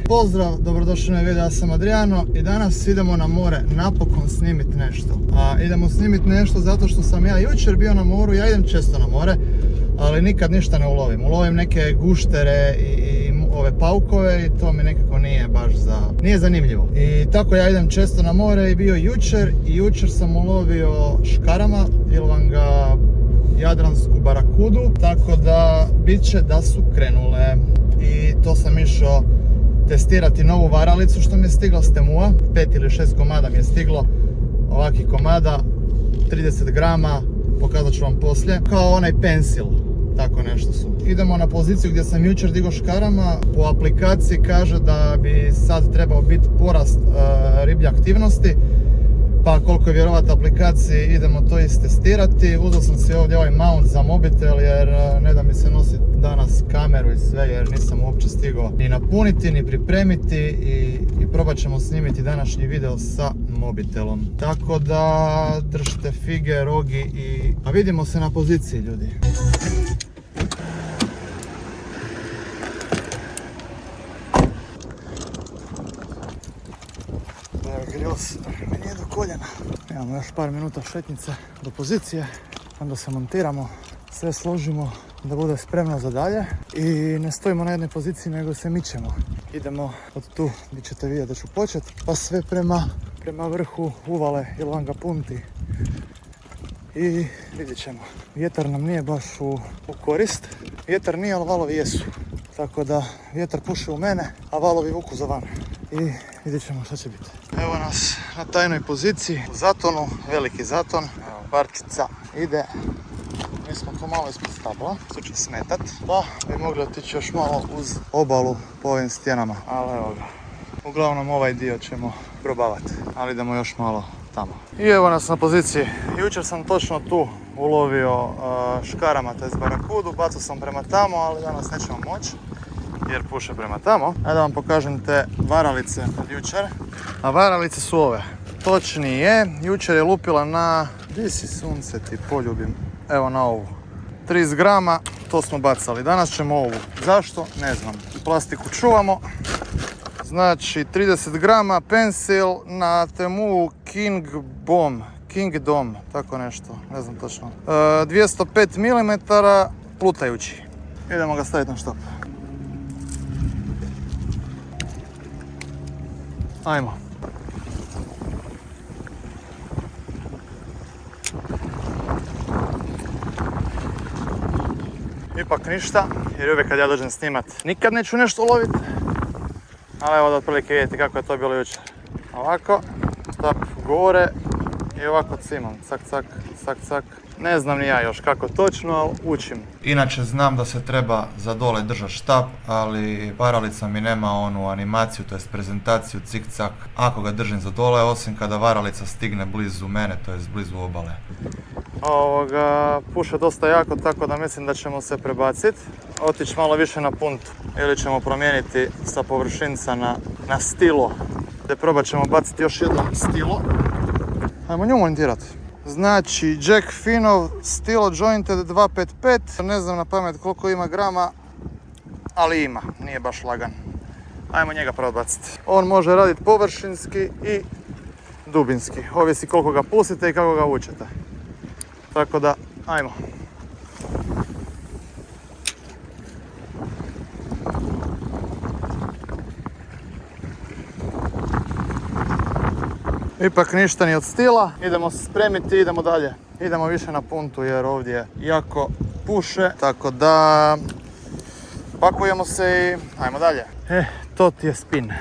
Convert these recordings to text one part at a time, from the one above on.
Pozdrav, dobrodošli na video, ja sam Adriano i danas idemo na more napokon snimiti nešto. Idemo snimiti nešto zato što sam ja jučer bio na moru, ja idem često na more, ali nikad ništa ne ulovim. Ulovim neke guštere i ove paukove i to mi nekako nije baš nije zanimljivo. I tako ja idem često na more i bio jučer i jučer sam ulovio škarama ili vam ga jadransku barakudu, tako da bit će da su krenule. I to sam išao testirati novu varalicu što mi je stigla s Temua. 5 ili 6 komada mi je stiglo, ovakvih komada, 30 grama, pokazat ću vam poslije. Kao onaj pensil, tako nešto su. Idemo na poziciju gdje sam jučer digao škarama. Po aplikaciji kaže da bi sad trebao biti porast riblje aktivnosti. Pa koliko je vjerovati aplikaciji, idemo to istestirati. Uzeo sam si ovdje ovaj mount za mobitel jer ne da mi se nositi danas kameru i sve jer nisam uopće stigao ni napuniti, ni pripremiti i probat ćemo snimiti današnji video sa mobitelom. Tako da držite fige, rogi a vidimo se na poziciji, ljudi. Grills mi nije do koljena. Imamo još par minuta šetnice do pozicije, onda se montiramo, sve složimo da bude spremno za dalje i ne stojimo na jednoj poziciji nego se mičemo. Idemo od tu gdje ćete vidjeti da ću početi, pa sve prema vrhu uvale Ilanga Punti i vidjet ćemo. Vjetar nam nije baš u korist, vjetar nije, ali valovi jesu. Tako da vjetar puše u mene, a valovi vuku za van. I vidjet ćemo šta će biti. Evo nas na tajnoj poziciji, u zatonu, veliki zaton. Evo, barčica ide. Mi smo tu malo ispod stabla, što će smetat. Pa bi mogli otići još malo uz obalu po ovim stijenama. Ali evo ga. Uglavnom ovaj dio ćemo probavati, ali idemo još malo tamo. I evo nas na poziciji. Jučer sam točno tu ulovio škarama, tj. barakudu. Bacao sam prema tamo, ali danas nećemo moći jer puše prema tamo. Ajde da vam pokažem te varalice od jučer. A varalice su ove. Točnije, jučer je lupila na... Gdje si sunce ti poljubim? Evo na ovu. 30 grama, to smo bacali. Danas ćemo ovu. Zašto? Ne znam. Plastiku čuvamo. Znači 30 grama pensil na Temu Kingdom, tako nešto, ne znam točno. 205 mm plutajući. Idemo ga staviti na štap. Ajmo. Ipak ništa, jer uvijek kad ja dođem snimat nikad neću nešto ulovit. Ali evo da otprilike vidite kako je to bilo jučer. Ovako, štap gore i ovako cimam, cak cak, cak cak. Ne znam ni ja još kako točno, ali učim. Inače znam da se treba za dole držati štap, ali varalica mi nema onu animaciju, to jest prezentaciju cik-cak ako ga držim za dole, osim kada varalica stigne blizu mene, to jest blizu obale. Puše dosta jako, tako da mislim da ćemo se prebaciti. Otići malo više na puntu ili ćemo promijeniti sa površinca na stilo. Gdje probat ćemo baciti još jedno stilo. Ajmo nju montirati. Znači Jack Finov Stilo Jointed 255, ne znam na pamet koliko ima grama, ali ima, nije baš lagan. Ajmo njega prvo baciti. On može raditi površinski i dubinski, ovisi koliko ga pustite i kako ga vučete. Tako da, ajmo. Ipak ništa ni od stila, idemo se spremiti i idemo dalje. Idemo više na puntu jer ovdje jako puše, tako da pakujemo se i ajmo dalje. To ti je spin.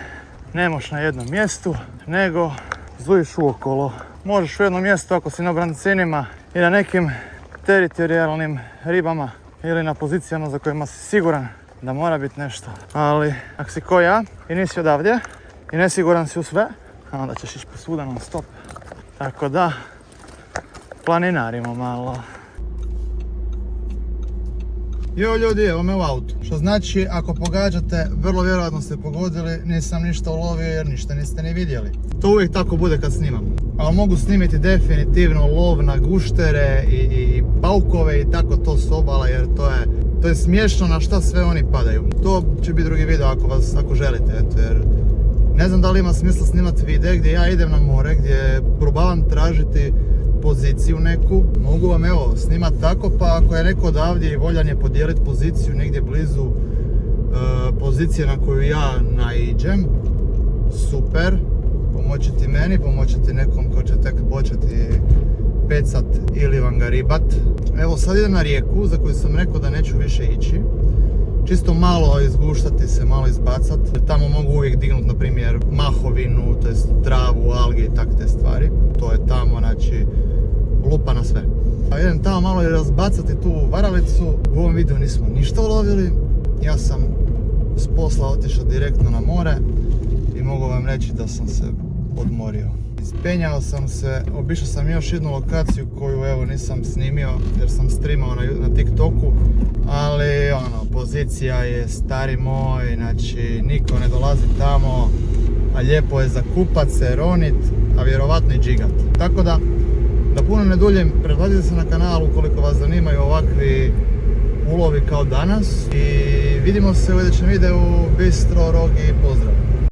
Ne možeš na jednom mjestu, nego zujiš uokolo. Možeš u jednom mjestu ako si na brancinima i na nekim teritorijalnim ribama ili na pozicijama za kojima si siguran da mora biti nešto. Ali ako si ko ja i nisi odavdje i nesiguran si u sve, onda ćeš ići posvuda non stop. Tako da, planinarimo malo. Jo ljudi, evo me u autu. Što znači, ako pogađate, vrlo vjerojatno ste pogodili, nisam ništa ulovio jer ništa niste ni vidjeli. To uvijek tako bude kad snimam. Ali mogu snimiti definitivno lov na guštere i paukove i tako to s obala jer to To je smiješno na šta sve oni padaju. To će biti drugi video ako želite, eto, jer ne znam da li ima smisla snimati videe gdje ja idem na more, gdje probavam tražiti poziciju neku. Mogu vam evo snimati tako, pa ako je neko odavdje i voljan je podijeliti poziciju negdje blizu pozicije na koju ja naiđem, super, pomoći ti meni, pomoći ti nekom ko će tek početi pecat ili vam ga ribat. Evo sad idem na rijeku za koju sam rekao da neću više ići. Čisto malo izguštati se, malo izbacat. Tamo mogu uvijek dignut, na primjer, mahovinu, to jest travu, alge i tak te stvari. To je tamo, znači, lupa na sve. A idem tamo malo i razbacati tu varalicu. U ovom videu nismo ništa ulovili. Ja sam s posla otišao direktno na more i mogu vam reći da sam se odmorio. Ispenjao sam se, obišao sam još jednu lokaciju koju evo nisam snimio jer sam streamao na TikToku, ali pozicija je stari moj, znači niko ne dolazi tamo, a lijepo je za kupat se, ronit, a vjerovatno i džigat. Tako da puno ne duljim, pretplatite se na kanal ukoliko vas zanimaju ovakvi ulovi kao danas i vidimo se u idućem videu. Bistro, Rogi, pozdrav!